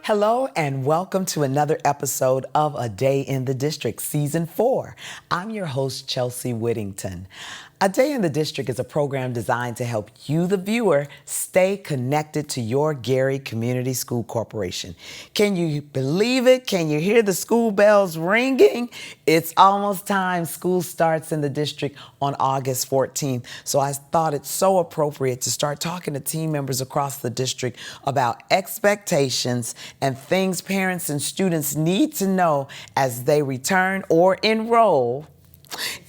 Hello and welcome to another episode of A Day in the District, Season 4. I'm your host, Chelsea Whittington. A Day in the District is a program designed to help you, the viewer, stay connected to your Gary Community School Corporation. Can you believe it? Can you hear the school bells ringing? It's almost time. School starts in the district on August 14th. So I thought it's so appropriate to start talking to team members across the district about expectations and things parents and students need to know as they return or enroll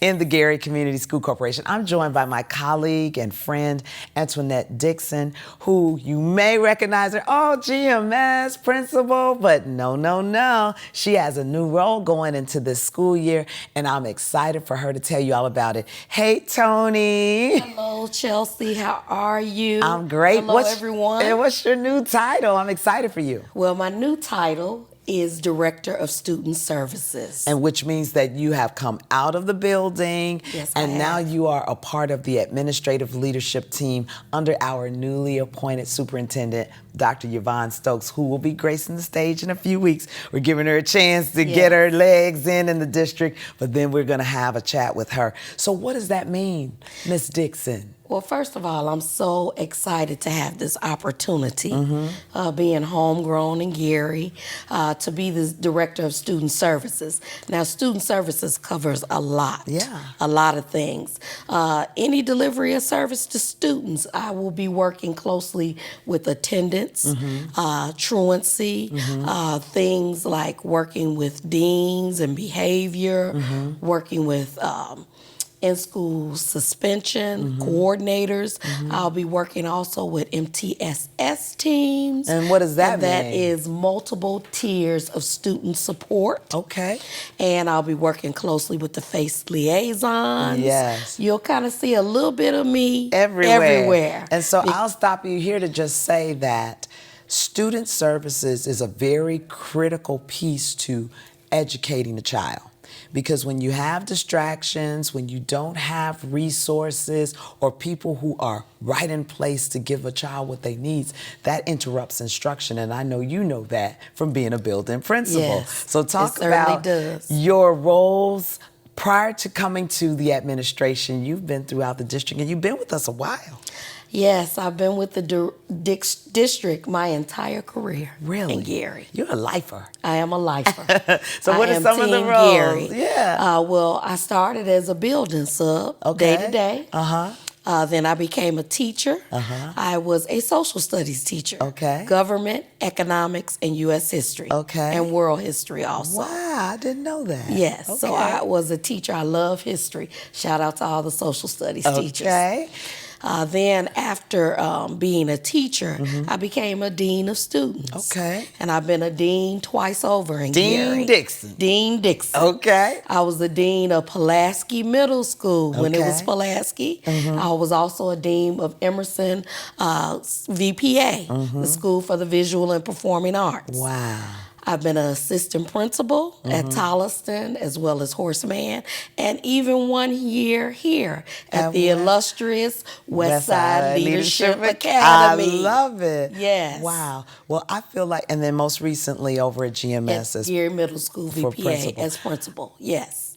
in the Gary Community School Corporation. I'm joined by my colleague and friend, Antoinette Dixon, who you may recognize her, GMS principal, but no. She has a new role going into this school year, and I'm excited for her to tell you all about it. Hey, Tony. Hello, Chelsea. How are you? I'm great. Hello, everyone. And what's your new title? I'm excited for you. Well, my new title is Director of Student Services. And which means that you have come out of the building, yes, and now you are a part of the administrative leadership team under our newly appointed superintendent, Dr. Yvonne Stokes, who will be gracing the stage in a few weeks. We're giving her a chance to get her legs in the district, but then we're going to have a chat with her. So what does that mean, Miss Dixon? Well, first of all, I'm so excited to have this opportunity, being homegrown in Gary, to be the Director of Student Services. Now, Student Services covers a lot, a lot of things. Any delivery of service to students, I will be working closely with attendance, truancy, things like working with deans and behavior, working with in-school suspension, coordinators. I'll be working also with MTSS teams. And what does that mean? That is multiple tiers of student support. Okay. And I'll be working closely with the FACE liaisons. Yes. You'll kind of see a little bit of me everywhere. And so I'll stop you here to just say that student services is a very critical piece to educating a child. Because when you have distractions, when you don't have resources or people who are right in place to give a child what they need, that interrupts instruction. And I know you know that from being a building principal. Yes, so talk about your roles. Prior to coming to the administration, you've been throughout the district and you've been with us a while. Yes, I've been with the district my entire career. Really? In Gary. You're a lifer. I am a lifer. So what are some of the roles? Gary. Yeah. Well, I started as a building sub, day to day. Then I became a teacher. I was a social studies teacher. Government, economics, and U.S. history. And world history also. Wow, I didn't know that. Yes, so I was a teacher. I love history. Shout out to all the social studies teachers. Then after being a teacher, I became a dean of students. And I've been a dean twice over in Gary. Dean Dixon. I was the dean of Pulaski Middle School when it was Pulaski. I was also a dean of Emerson VPA, the School for the Visual and Performing Arts. Wow. I've been an assistant principal at Tolliston as well as Horseman, and even 1 year here at the illustrious Westside Leadership Academy. I love it. Yes. Wow. Well, I feel like, and then most recently over at GMS at Gary Middle School VPA as principal. Yes.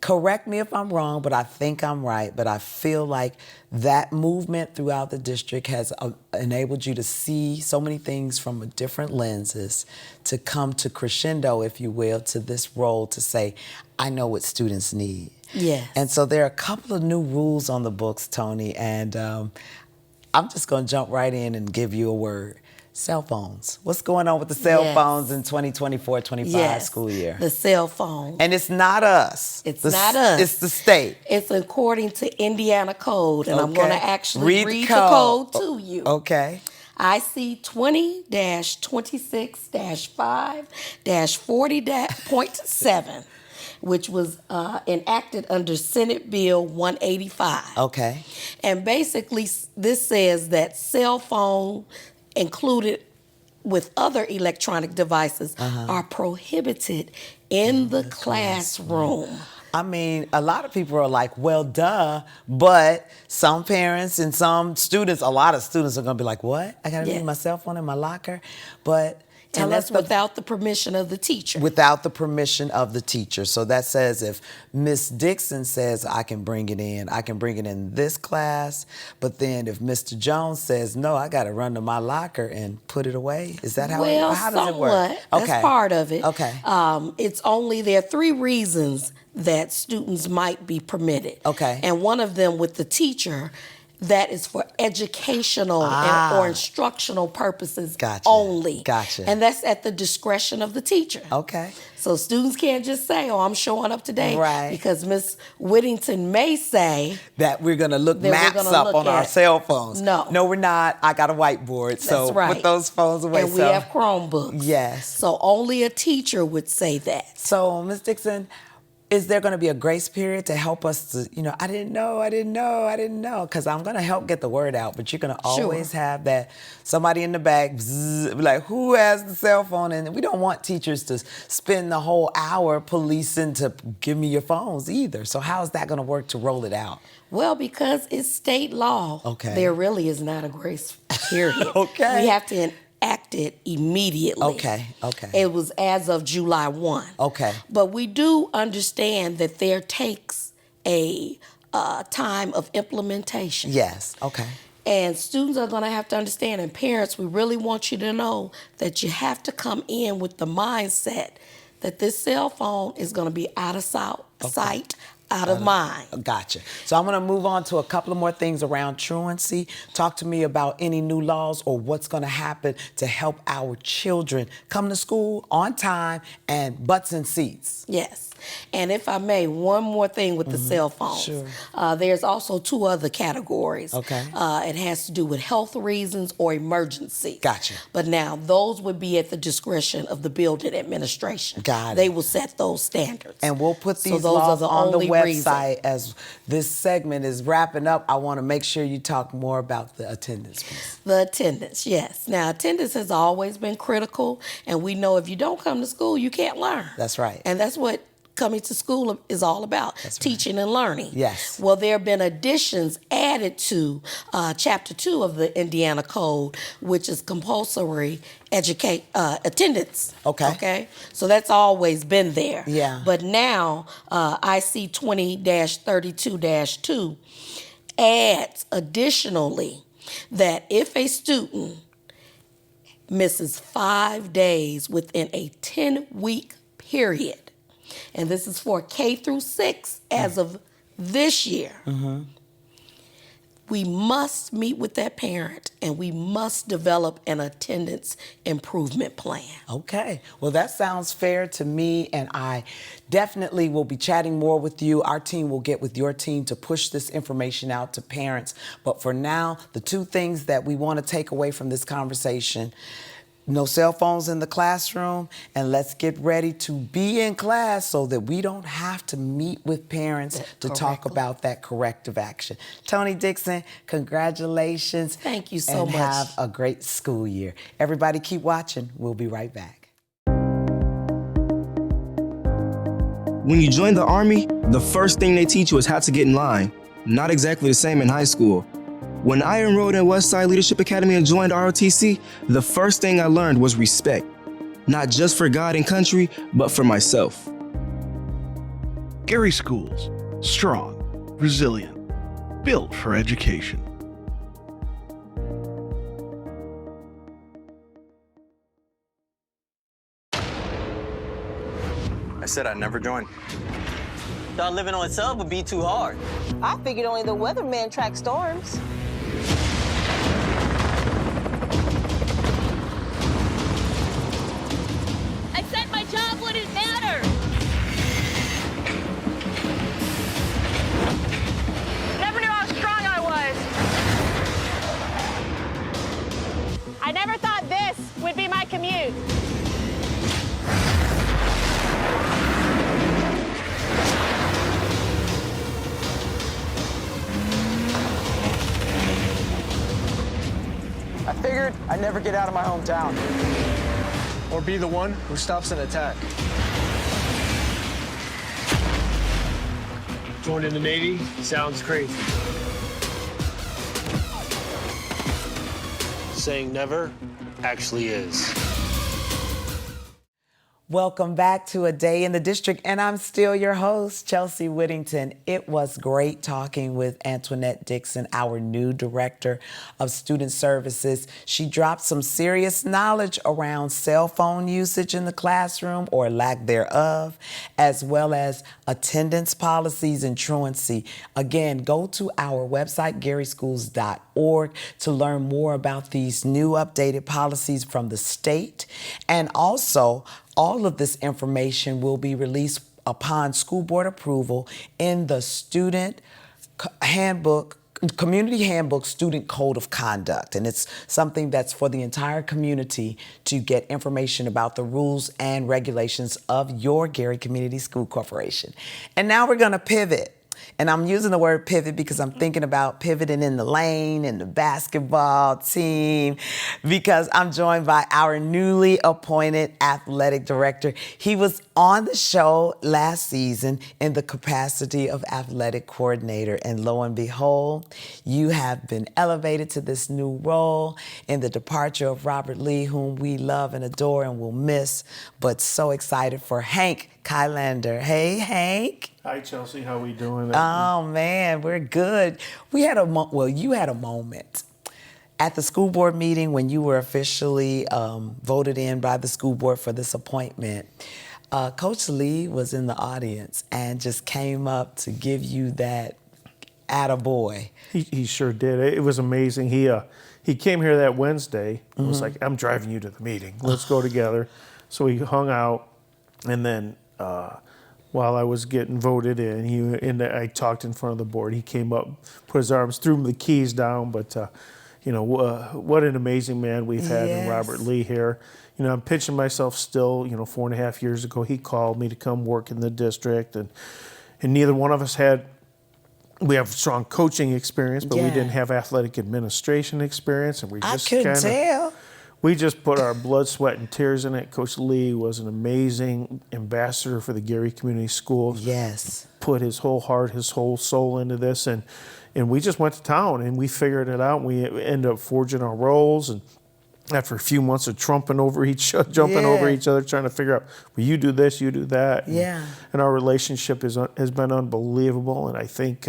Correct me if I'm wrong, but I think I'm right. But I feel like that movement throughout the district has enabled you to see so many things from different lenses, to come to crescendo, if you will, to this role to say, I know what students need. Yes. And so there are a couple of new rules on the books, Tony, and I'm just going to jump right in and give you a word. Cell phones. What's going on with the cell phones in 2024-25 school year? The cell phone. And it's not us. It's not us. It's the state. It's according to Indiana code, and I'm going to actually read the code to you. IC 20-26-5-40.7, which was enacted under Senate Bill 185. And basically, this says that cell phone included with other electronic devices are prohibited in the classroom. I mean, a lot of people are like, well, duh, but some parents and some students, a lot of students are going to be like, what? I got to leave my cell phone in my locker? But And that's without the permission of the teacher. Without the permission of the teacher. So that says if Miss Dixon says I can bring it in this class, but then if Mr. Jones says no, I got to run to my locker and put it away. Is that how how does it work? That's part of it. Okay. There are 3 reasons that students might be permitted. Okay. And one of them with the teacher, that is for educational or instructional purposes only. Gotcha. And that's at the discretion of the teacher. Okay. So students can't just say, oh, I'm showing up today. Right. Because Miss Whittington may say that we're going to look maps up on our cell phones. No, we're not. I got a whiteboard. So put those phones away. And we have Chromebooks. Yes. So only a teacher would say that. So, Ms. Dixon, is there going to be a grace period to help us to, I didn't know, because I'm going to help get the word out, but you're going to always have that somebody in the back, bzzz, like, who has the cell phone? And we don't want teachers to spend the whole hour policing to give me your phones either. So how is that going to work to roll it out? Well, because it's state law, there really is not a grace period. Okay. We have to enact it immediately. Okay. It was as of July 1. Okay. But we do understand that there takes a time of implementation. Yes. Okay. And students are going to have to understand, and parents, we really want you to know that you have to come in with the mindset that this cell phone is going to be out of sight, out of mind. Gotcha. So I'm going to move on to a couple of more things around truancy. Talk to me about any new laws or what's going to happen to help our children come to school on time and butts in seats. Yes. And if I may, one more thing with the cell phones. Sure. There's also 2 other categories. Okay. It has to do with health reasons or emergency. Gotcha. But now, those would be at the discretion of the building administration. Got it. They will set those standards. And we'll put these laws on the website. As this segment is wrapping up, I want to make sure you talk more about the attendance piece. The attendance, yes. Now, attendance has always been critical, and we know if you don't come to school, you can't learn. That's right. And that's what coming to school is all about, teaching and learning. Yes. Well, there have been additions added to Chapter 2 of the Indiana Code, which is compulsory attendance. Okay. So that's always been there. Yeah. But now, IC 20-32-2 adds additionally that if a student misses 5 days within a 10-week period, and this is for K through 6 as of this year, we must meet with that parent and we must develop an attendance improvement plan. Okay. Well, that sounds fair to me, and I definitely will be chatting more with you. Our team will get with your team to push this information out to parents. But for now, the 2 things that we want to take away from this conversation: no cell phones in the classroom, and let's get ready to be in class so that we don't have to meet with parents to talk about that corrective action. Toni Dixon, congratulations. Thank you so much. And have a great school year. Everybody keep watching. We'll be right back. When you join the Army, the first thing they teach you is how to get in line. Not exactly the same in high school. When I enrolled in Westside Leadership Academy and joined ROTC, the first thing I learned was respect. Not just for God and country, but for myself. Gary Schools, strong, resilient, built for education. I said I'd never join. Thought living on sub would be too hard. I figured only the weatherman tracks storms. I said my job wouldn't matter. Never knew how strong I was. I never thought this would be my commute. I figured I'd never get out of my hometown. Or be the one who stops an attack. Joining the Navy sounds crazy. Saying never actually is. Welcome back to A Day in the District, and I'm still your host, Chelsea Whittington. It was great talking with Antoinette Dixon, our new Director of Student Services. She dropped some serious knowledge around cell phone usage in the classroom, or lack thereof, as well as attendance policies and truancy. Again, go to our website, garyschools.org, to learn more about these new updated policies from the state. And also, all of this information will be released upon school board approval in the student handbook, community handbook student code of conduct. And it's something that's for the entire community to get information about the rules and regulations of your Gary Community School Corporation. And now we're going to pivot. And I'm using the word pivot because I'm thinking about pivoting in the lane in the basketball team, because I'm joined by our newly appointed athletic director. He was on the show last season in the capacity of athletic coordinator. And lo and behold, you have been elevated to this new role in the departure of Robert Lee, whom we love and adore and will miss, but so excited for Hank Kilander. Hey, Hank. Hi, Chelsea. How we doing? Oh, man, we're good. We had you had a moment at the school board meeting when you were officially voted in by the school board for this appointment. Coach Lee was in the audience and just came up to give you that attaboy. He sure did. It was amazing. He came here that Wednesday and was like, I'm driving you to the meeting. Let's go together. So we hung out, and then while I was getting voted in, I talked in front of the board. He came up, put his arms, threw the keys down. But what an amazing man we've had in Robert Lee here. I'm pinching myself still. 4.5 years ago, he called me to come work in the district, and neither one of us we have strong coaching experience, but we didn't have athletic administration experience, and we just tell. We just put our blood, sweat, and tears in it. Coach Lee was an amazing ambassador for the Gary Community Schools. Yes. Put his whole heart, his whole soul into this, and we just went to town, and we figured it out. We ended up forging our roles, and after a few months of jumping over each other, trying to figure out, well, you do this, you do that. And our relationship has been unbelievable, and I think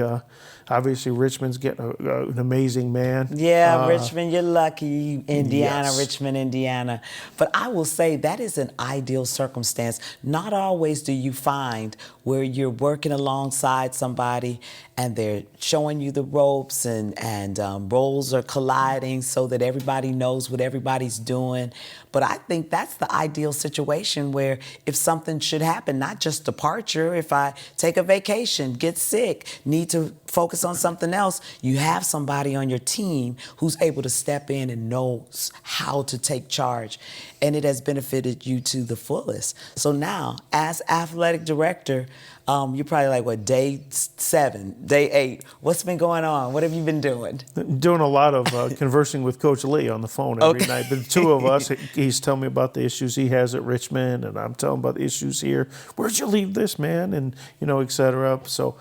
obviously Richmond's getting an amazing man. Richmond, you're lucky, Indiana, Richmond, Indiana. But I will say that is an ideal circumstance. Not always do you find where you're working alongside somebody and they're showing you the ropes and roles are colliding so that everybody knows what everybody's doing. But I think that's the ideal situation where if something should happen, not just departure, if I take a vacation, get sick, need to focus on something else, you have somebody on your team who's able to step in and knows how to take charge. And it has benefited you to the fullest. So now, as athletic director, you're probably like, day 7, day 8. What's been going on? What have you been doing? Doing a lot of conversing with Coach Lee on the phone every night. The two of us, he's telling me about the issues he has at Richmond, and I'm telling him about the issues here. Where'd you leave this, man? And, et cetera. So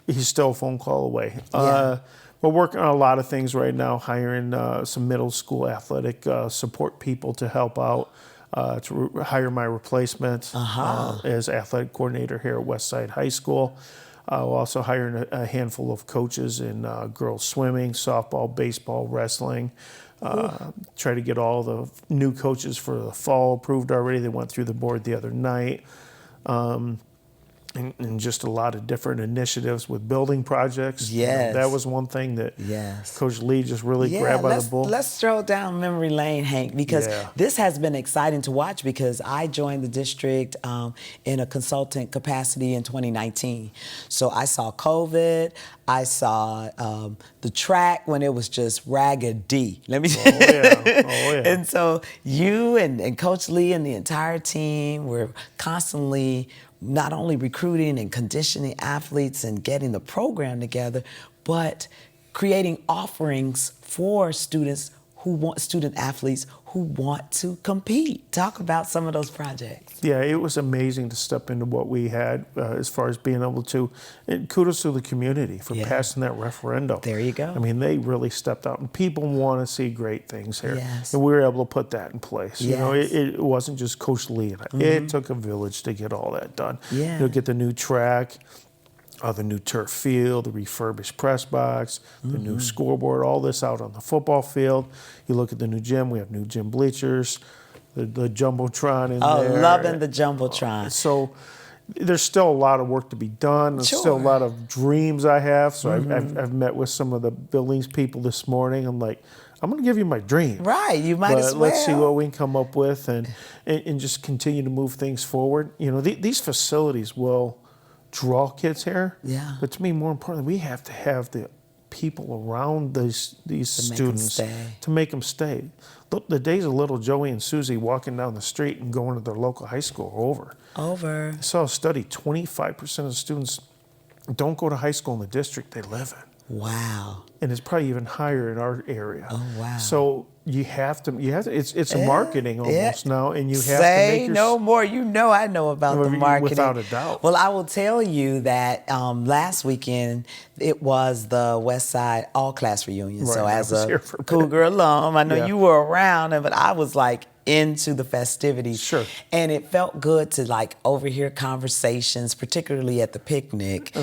he's still a phone call away. We're working on a lot of things right now, hiring some middle school athletic support people to help out. To hire my replacement as athletic coordinator here at Westside High School. We're also hiring a handful of coaches in girls swimming, softball, baseball, wrestling. Try to get all the new coaches for the fall approved already. They went through the board the other night. And just a lot of different initiatives with building projects. That was one thing that Coach Lee just really grabbed by the bull. Let's stroll down memory lane, Hank, because this has been exciting to watch because I joined the district in a consultant capacity in 2019. So I saw COVID. I saw the track when it was just raggedy. Let me And so you and Coach Lee and the entire team were constantly not only recruiting and conditioning athletes and getting the program together, but creating offerings for students student athletes who want to compete. Talk about some of those projects. Yeah, it was amazing to step into what we had as far as being able to, and kudos to the community for passing that referendum. There you go. I mean, they really stepped out, and people want to see great things here. Yes. And we were able to put that in place. Yes. You know, it wasn't just Coach Lee. It took a village to get all that done. Yeah. You know, get the new track, the new turf field, the refurbished press box, the new scoreboard, all this out on the football field. You look at the new gym, we have new gym bleachers, the Jumbotron in there. Oh, loving the Jumbotron. So there's still a lot of work to be done. There's still a lot of dreams I have. So I've met with some of the buildings people this morning. I'm like, I'm going to give you my dream. Right, you might as well. Let's see what we can come up with and just continue to move things forward. You know, these facilities will draw kids here. Yeah. But to me, more importantly, we have to have the people around these students to make them stay. Look, the days of little Joey and Susie walking down the street and going to their local high school are over. I saw a study, 25% of the students don't go to high school in the district they live in. Wow. And it's probably even higher in our area. Oh, wow. So you have to, it's a marketing almost now, and you have to Say make no more. You know I know about the marketing. Without a doubt. Well, I will tell you that last weekend, it was the West Side all-class reunion. Right, so I as was a here for a bit. Cougar alum, I know Yeah. you were around, but I was like into the festivities. Sure. And it felt good to like overhear conversations, particularly at the picnic,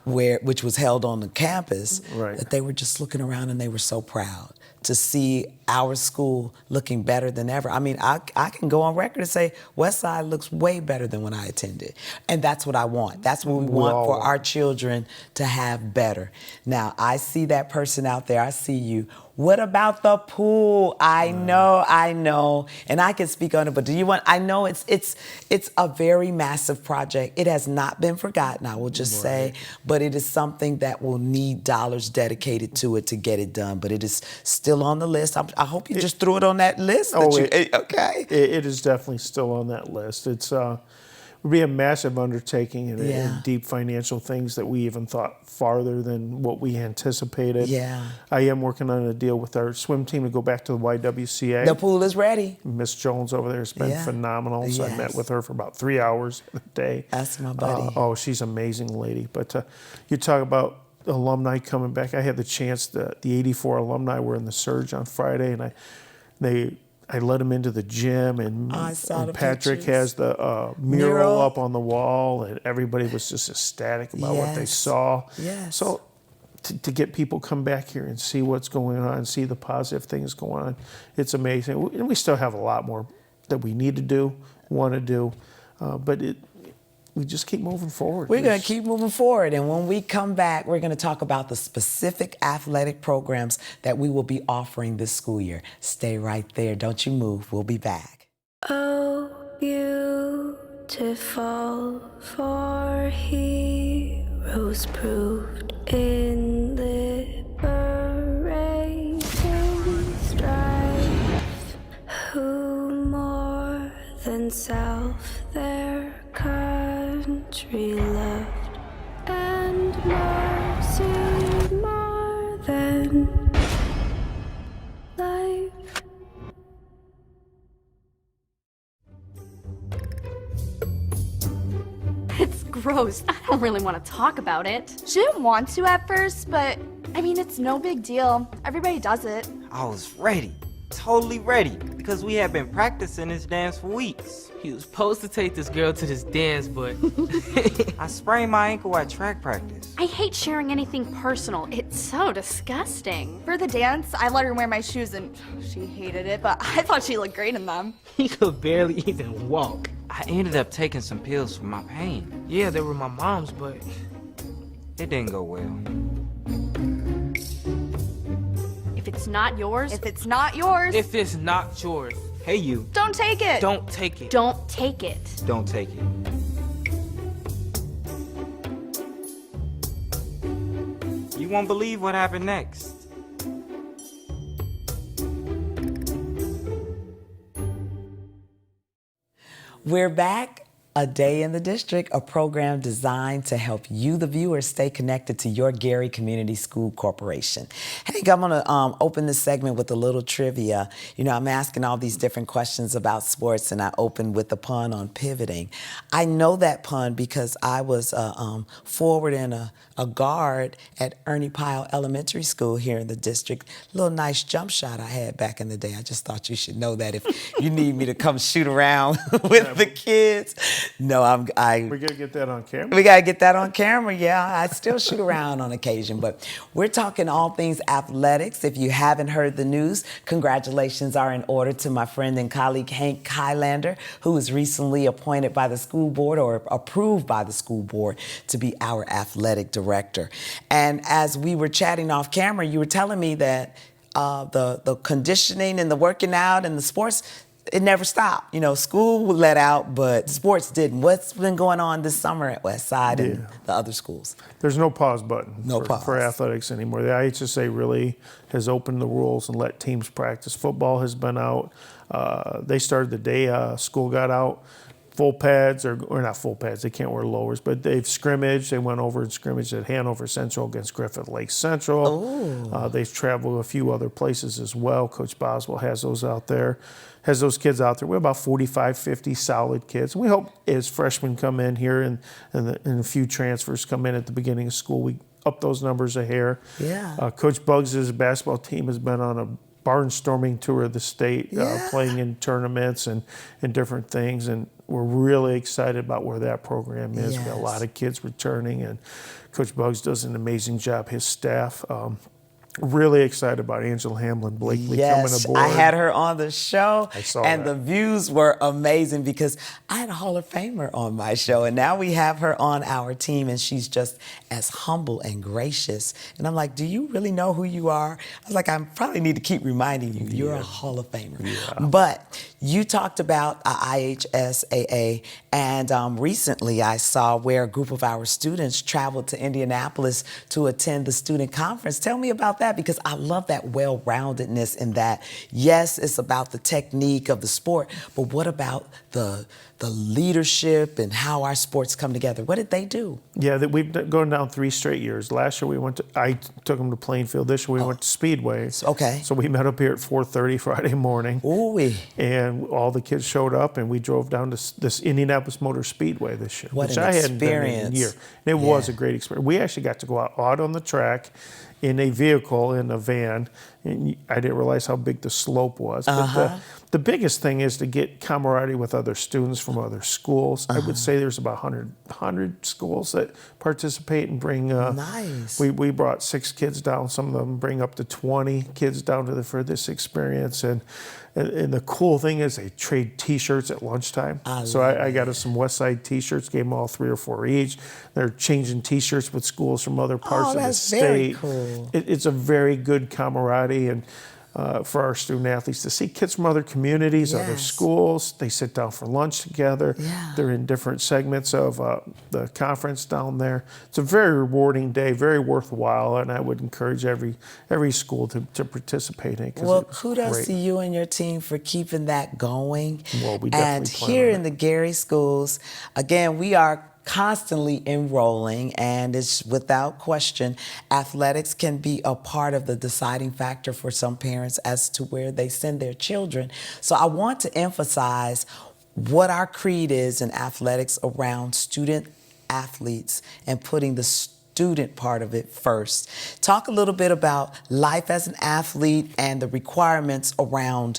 which was held on the campus, Right. that they were just looking around and they were so proud to see our school looking better than ever. I mean, I can go on record and say Westside looks way better than when I attended. And that's what I want. That's what we want for our children to have better. Now, I see that person out there. I see you. What about the pool? I know, and I can speak on it, but do you want, I know it's a very massive project. It has not been forgotten, I will just say, but it is something that will need dollars dedicated to it to get it done, but it is still on the list. I hope you just threw it on that list. Okay. It is definitely still on that list. It's would be a massive undertaking and deep financial things that we even thought farther than what we anticipated. Yeah. I am working on a deal with our swim team to go back to the YWCA. The pool is ready. Miss Jones over there has been phenomenal. So I met with her for about 3 hours a day. That's my buddy. She's an amazing lady. But you talk about alumni coming back. I had the chance, the 84 alumni were in the Surge on Friday, and I let them into the gym, and Patrick has the mural up on the wall, and everybody was just ecstatic about what they saw. Yes. So to get people come back here and see what's going on, see the positive things going on, it's amazing. And we still have a lot more that we need to do, want to do, but we just keep moving forward. We're going to keep moving forward. And when we come back, we're going to talk about the specific athletic programs that we will be offering this school year. Stay right there. Don't you move. We'll be back. Oh, beautiful for heroes proved in liberating strife, who more than self their country loved, and mercy more than life. It's gross. I don't really want to talk about it. She didn't want to at first, but I mean, it's no big deal. Everybody does it. I was ready. Totally ready, because we had been practicing this dance for weeks. He was supposed to take this girl to this dance, but I sprained my ankle at track practice. I hate sharing anything personal. It's so disgusting. For the dance, I let her wear my shoes and she hated it, but I thought she looked great in them. he could barely even walk. I ended up taking some pills for my pain. Yeah, they were my mom's, but it didn't go well. If it's not yours, if it's not yours, if it's not yours, hey you. Don't take it. Don't take it. Don't take it. Don't take it. You won't believe what happened next. We're back. A Day in the District, a program designed to help you, the viewer, stay connected to your Gary Community School Corporation. Hey, I'm going to open this segment with a little trivia. You know, I'm asking all these different questions about sports, and I opened with a pun on pivoting. I know that pun because I was forward and a guard at Ernie Pyle Elementary School here in the district. Little nice jump shot I had back in the day. I just thought you should know that if you need me to come shoot around with the kids. No, We're gonna get that on camera. We gotta get that on camera. Yeah, I still shoot around on occasion, but we're talking all things athletics. If you haven't heard the news, congratulations are in order to my friend and colleague Hank Kilander, who was recently appointed by the school board or approved by the school board to be our athletic director. And as we were chatting off camera, you were telling me that the conditioning and the working out and the sports, it never stopped. You know, school let out, but sports didn't. What's been going on this summer at Westside and the other schools? There's no pause button pause for athletics anymore. The IHSA really has opened the rules and let teams practice. Football has been out. They started the day school got out. Full pads, or not full pads, they can't wear lowers, but they've scrimmaged. They went over and scrimmaged at Hanover Central against Griffith Lake Central. They've traveled a few other places as well. Coach Boswell has those out there, has those kids out there. We have about 45, 50 solid kids. We hope as freshmen come in here and a few transfers come in at the beginning of school, we up those numbers a hair. Yeah. Coach Buggs' basketball team has been on a barnstorming tour of the state, playing in tournaments and different things, and we're really excited about where that program is. Yes. We've got a lot of kids returning, and Coach Buggs does an amazing job, his staff. Really excited about Angela Hamlin Blakely coming aboard. I had her on the show, I saw and that. the views were amazing because I had a Hall of Famer on my show, and now we have her on our team, and she's just as humble and gracious. And I'm like, do you really know who you are? I was like, I probably need to keep reminding you, you're a Hall of Famer. Yeah. But you talked about IHSAA, and recently I saw where a group of our students traveled to Indianapolis to attend the student conference. Tell me about that, because I love that well-roundedness in that. Yes, it's about the technique of the sport, but what about the leadership and how our sports come together? What did they do? Yeah, we've gone down 3 straight years. Last year I took them to Plainfield. This year we went to Speedway. Okay. So we met up here at 4:30 Friday morning. Ooh-wee. And all the kids showed up, and we drove down to this Indianapolis Motor Speedway this year, What which an I hadn't been in experience. a year. And it was a great experience. We actually got to go out on the track in a vehicle, in a van, and I didn't realize how big the slope was. But the biggest thing is to get camaraderie with other students from other schools. I would say there's about 100 schools that participate and bring. Nice. We brought 6 kids down. Some of them bring up to 20 kids down for this experience. And the cool thing is they trade T-shirts at lunchtime. So I got us some Westside T-shirts, gave them all 3 or 4 each. They're changing T-shirts with schools from other parts of the state. Very cool. It's a very good camaraderie, and for our student athletes to see kids from other communities, other schools. They sit down for lunch together. Yeah. They're in different segments of the conference down there. It's a very rewarding day, very worthwhile, and I would encourage every school to participate in it. Well, kudos to you and your team for keeping that going. Well, we definitely and plan here on in the Gary schools, again, we are constantly enrolling, and it's without question, athletics can be a part of the deciding factor for some parents as to where they send their children. So I want to emphasize what our creed is in athletics around student athletes and putting the student part of it first. Talk a little bit about life as an athlete and the requirements around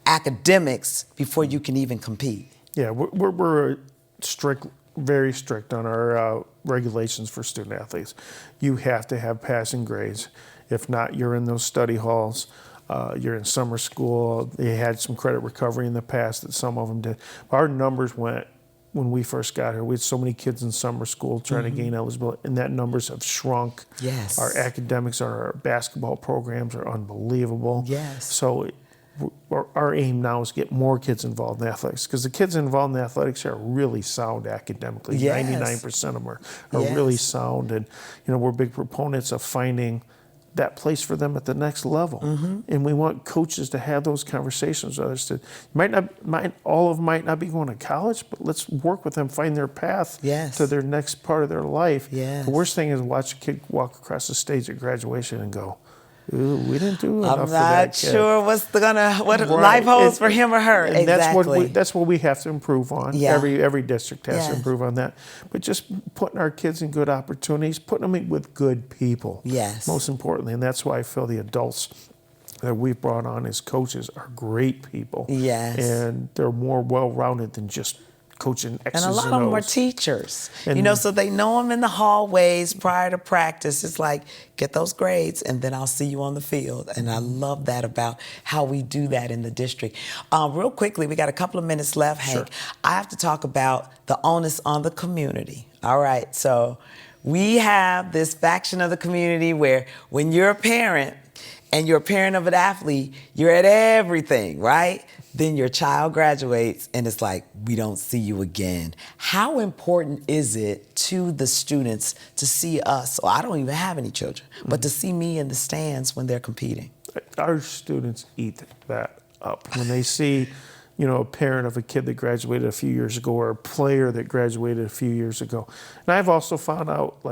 academics before you can even compete. Yeah, we're strict, very strict on our regulations for student athletes. You have to have passing grades. If not, you're in those study halls. You're in summer school. They had some credit recovery in the past that some of them did. Our numbers went, when we first got here, we had so many kids in summer school trying to gain eligibility, and that numbers have shrunk. Yes. Our academics, our basketball programs are unbelievable. Yes. So our aim now is to get more kids involved in athletics, because the kids involved in athletics are really sound academically. Yes. 99% of them are really sound, and we're big proponents of finding that place for them at the next level. And we want coaches to have those conversations with others. All of them might not be going to college, but let's work with them, find their path to their next part of their life. The worst thing is watch a kid walk across the stage at graduation and go, ooh, we didn't do enough for that I'm not kid. sure what life holds for him or her. And exactly. that's what we have to improve on. Yeah. Every district has to improve on that. But just putting our kids in good opportunities, putting them with good people. Yes. Most importantly, and that's why I feel the adults that we've brought on as coaches are great people. Yes. And they're more well-rounded than just coaching X's and a lot and of them are O's. teachers, And so they know them in the hallways prior to practice. It's like, get those grades, and then I'll see you on the field. And I love that about how we do that in the district. Real quickly, we got a couple of minutes left, Hank. I have to talk about the onus on the community. All right, so we have this faction of the community where when you're a parent and you're a parent of an athlete, you're at everything, right? Then your child graduates and it's like, we don't see you again. How important is it to the students to see us? Well, I don't even have any children, but to see me in the stands when they're competing? Our students eat that up. When they see, a parent of a kid that graduated a few years ago or a player that graduated a few years ago. And I've also found out,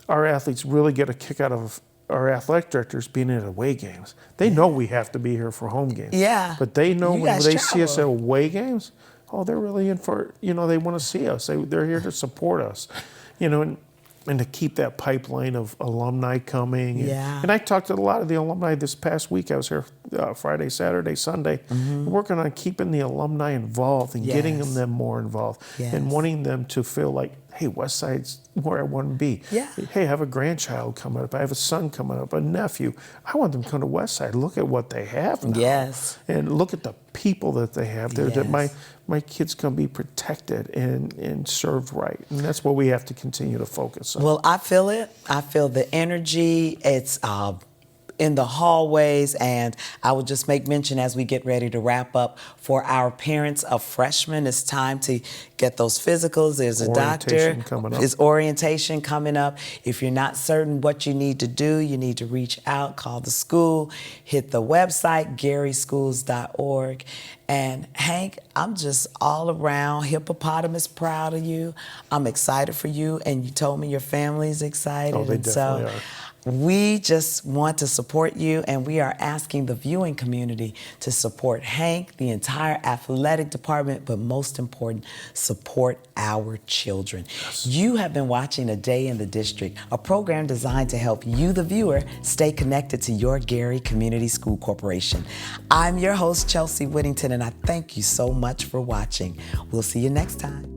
our athletes really get a kick out of our athletic directors being at away games. They know we have to be here for home games. Yeah. But they know when they see us at travel. away games, they're really in for, they want to see us. They're here to support us, and to keep that pipeline of alumni coming. And I talked to a lot of the alumni this past week. I was here Friday, Saturday, Sunday, working on keeping the alumni involved and getting them more involved and wanting them to feel like, hey, Westside's where I want to be. Yeah. Hey, I have a grandchild coming up. I have a son coming up, a nephew. I want them to come to Westside. Look at what they have now. Yes. And look at the people that they have there. That Yes. my kids can be protected and served right. And that's what we have to continue to focus on. Well, I feel it. I feel the energy. It's in the hallways, and I will just make mention as we get ready to wrap up, for our parents of freshmen, it's time to get those physicals. There's a Orientation doctor. coming up. There's orientation coming up. If you're not certain what you need to do, you need to reach out, call the school, hit the website, garyschools.org. And Hank, I'm just all around hippopotamus proud of you. I'm excited for you, and you told me your family's excited. Oh, they and definitely so are. we just want to support you, and we are asking the viewing community to support Hank, the entire athletic department, but most important, support our children. You have been watching A Day in the District, a program designed to help you, the viewer, stay connected to your Gary Community School Corporation. I'm your host, Chelsea Whittington, and I thank you so much for watching. We'll see you next time.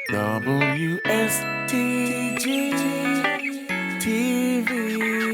WSTG TV.